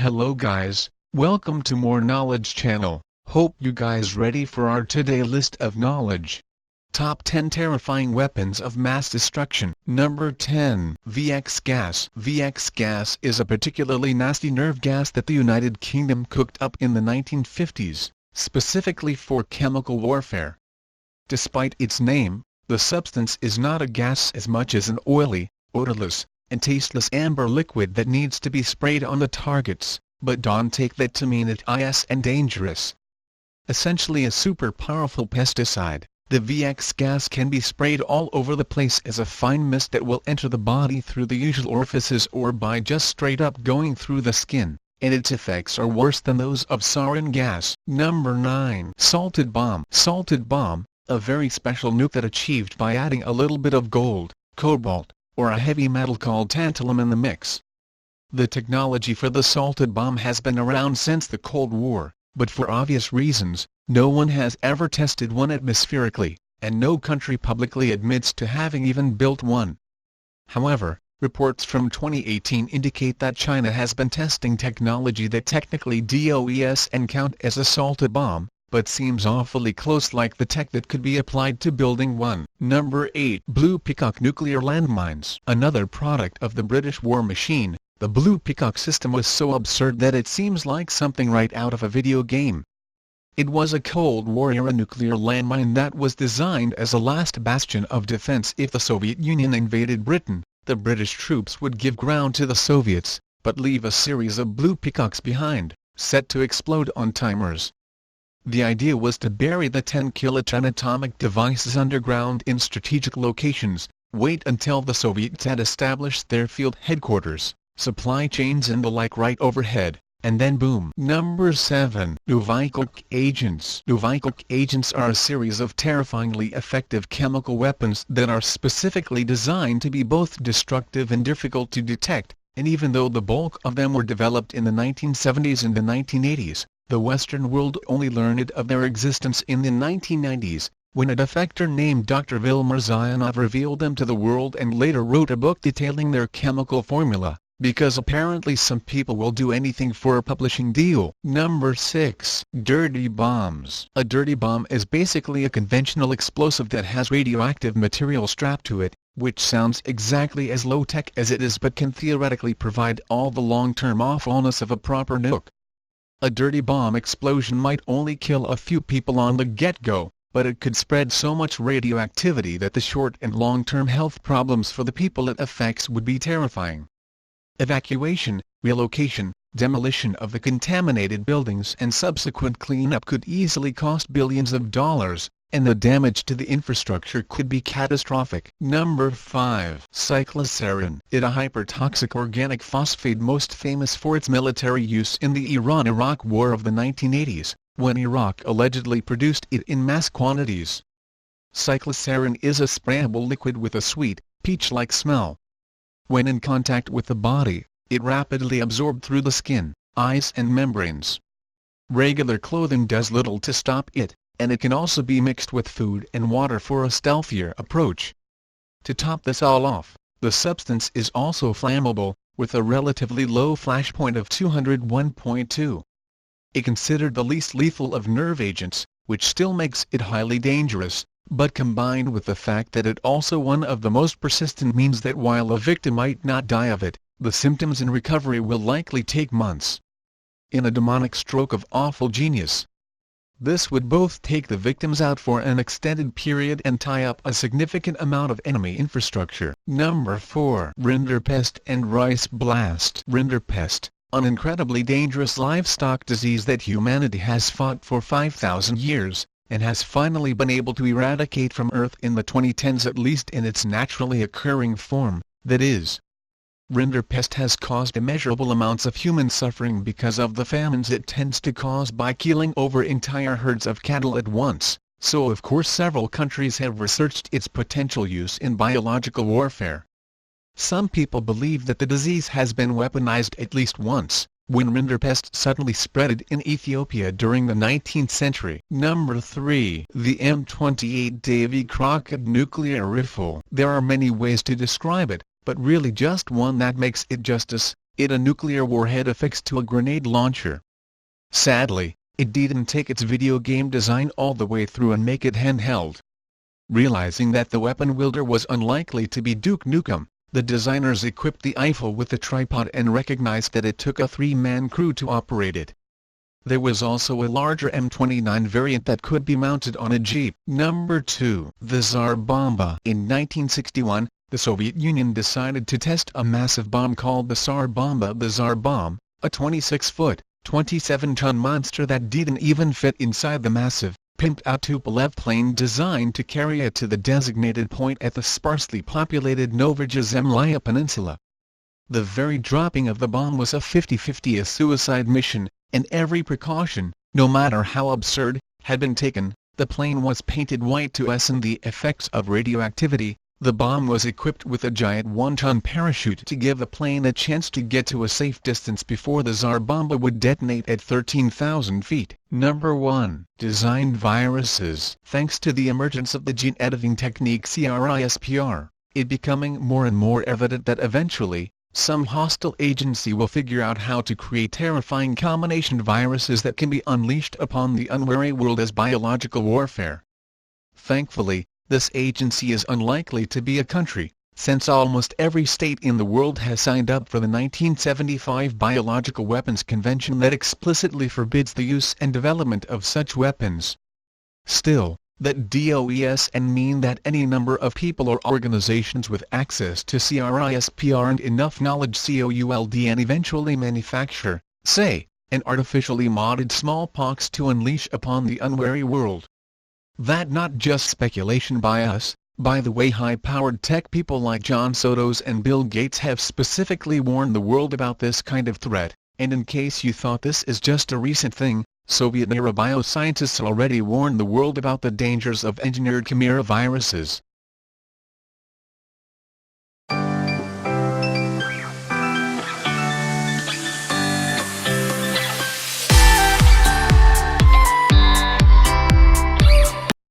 Hello guys, welcome to More Knowledge channel. Hope you guys ready for our today list of knowledge. Top 10 terrifying weapons of mass destruction. Number 10. VX gas. VX gas is a particularly nasty nerve gas that the United Kingdom cooked up in the 1950s, specifically for chemical warfare. Despite its name, the substance is not a gas as much as an oily, odorless, and tasteless amber liquid that needs to be sprayed on the targets, but don't take that to mean it is and dangerous. Essentially a super powerful pesticide, the VX gas can be sprayed all over the place as a fine mist that will enter the body through the usual orifices or by just straight up going through the skin, and its effects are worse than those of sarin gas. Number 9. Salted bomb. Salted bomb, a very special nuke that achieved by adding a little bit of gold, cobalt, or a heavy metal called tantalum in the mix. The technology for the salted bomb has been around since the Cold War, but for obvious reasons, no one has ever tested one atmospherically, and no country publicly admits to having even built one. However, reports from 2018 indicate that China has been testing technology that technically does and count as a salted bomb, but seems awfully close like the tech that could be applied to building one. Number 8. Blue Peacock nuclear landmines. Another product of the British war machine, the Blue Peacock system was so absurd that it seems like something right out of a video game. It was a Cold War-era nuclear landmine that was designed as a last bastion of defense if the Soviet Union invaded Britain. The British troops would give ground to the Soviets, but leave a series of Blue Peacocks behind, set to explode on timers. The idea was to bury the 10-kiloton atomic devices underground in strategic locations, wait until the Soviets had established their field headquarters, supply chains and the like right overhead, and then boom. Number 7. Novichok agents. Novichok agents are a series of terrifyingly effective chemical weapons that are specifically designed to be both destructive and difficult to detect, and even though the bulk of them were developed in the 1970s and the 1980s, the Western world only learned of their existence in the 1990s, when a defector named Dr. Vilmar Zionov revealed them to the world and later wrote a book detailing their chemical formula, because apparently some people will do anything for a publishing deal. Number 6. Dirty bombs. A dirty bomb is basically a conventional explosive that has radioactive material strapped to it, which sounds exactly as low-tech as it is but can theoretically provide all the long-term awfulness of a proper nuke. A dirty bomb explosion might only kill a few people on the get-go, but it could spread so much radioactivity that the short and long-term health problems for the people it affects would be terrifying. Evacuation, relocation, demolition of the contaminated buildings and subsequent cleanup could easily cost billions of dollars, and the damage to the infrastructure could be catastrophic. Number 5. Cyclosarin. It a hypertoxic organic phosphate most famous for its military use in the Iran-Iraq War of the 1980s, when Iraq allegedly produced it in mass quantities. Cyclosarin is a sprayable liquid with a sweet, peach-like smell. When in contact with the body, it rapidly absorbs through the skin, eyes and membranes. Regular clothing does little to stop it, and it can also be mixed with food and water for a stealthier approach. To top this all off, the substance is also flammable, with a relatively low flash point of 201.2. It considered the least lethal of nerve agents, which still makes it highly dangerous, but combined with the fact that it also one of the most persistent means that while a victim might not die of it, the symptoms and recovery will likely take months. In a demonic stroke of awful genius, this would both take the victims out for an extended period and tie up a significant amount of enemy infrastructure. Number 4. Rinderpest and rice blast. Rinderpest, an incredibly dangerous livestock disease that humanity has fought for 5,000 years, and has finally been able to eradicate from Earth in the 2010s at least in its naturally occurring form, that is. Rinderpest has caused immeasurable amounts of human suffering because of the famines it tends to cause by keeling over entire herds of cattle at once, so of course several countries have researched its potential use in biological warfare. Some people believe that the disease has been weaponized at least once, when rinderpest suddenly spread in Ethiopia during the 19th century. Number 3. The M28 Davy Crockett nuclear rifle. There are many ways to describe it, but really just one that makes it justice: it a nuclear warhead affixed to a grenade launcher. Sadly, it didn't take its video game design all the way through and make it handheld. Realizing that the weapon wielder was unlikely to be Duke Nukem, the designers equipped the Eiffel with a tripod and recognized that it took a 3-man crew to operate it. There was also a larger M29 variant that could be mounted on a Jeep. Number 2. The Tsar Bomba. In 1961, the Soviet Union decided to test a massive bomb called the Tsar Bomba. The Tsar Bomb, a 26-foot, 27-ton monster that didn't even fit inside the massive, pimped-out Tupolev plane designed to carry it to the designated point at the sparsely populated Novaya Peninsula. The very dropping of the bomb was a 50-50 a suicide mission, and every precaution, no matter how absurd, had been taken. The plane was painted white to lessen the effects of radioactivity. The bomb was equipped with a giant 1-ton parachute to give the plane a chance to get to a safe distance before the Tsar Bomba would detonate at 13,000 feet. Number 1. Designed viruses. Thanks to the emergence of the gene editing technique CRISPR, it becoming more and more evident that eventually, some hostile agency will figure out how to create terrifying combination viruses that can be unleashed upon the unwary world as biological warfare. Thankfully, this agency is unlikely to be a country, since almost every state in the world has signed up for the 1975 Biological Weapons Convention that explicitly forbids the use and development of such weapons. Still, that does and mean that any number of people or organizations with access to CRISPR and enough knowledge could and eventually manufacture, say, an artificially modded smallpox to unleash upon the unwary world. That not just speculation by us. By the way, high-powered tech people like John Soros and Bill Gates have specifically warned the world about this kind of threat, and in case you thought this is just a recent thing, Soviet-era bioscientists already warned the world about the dangers of engineered chimera viruses.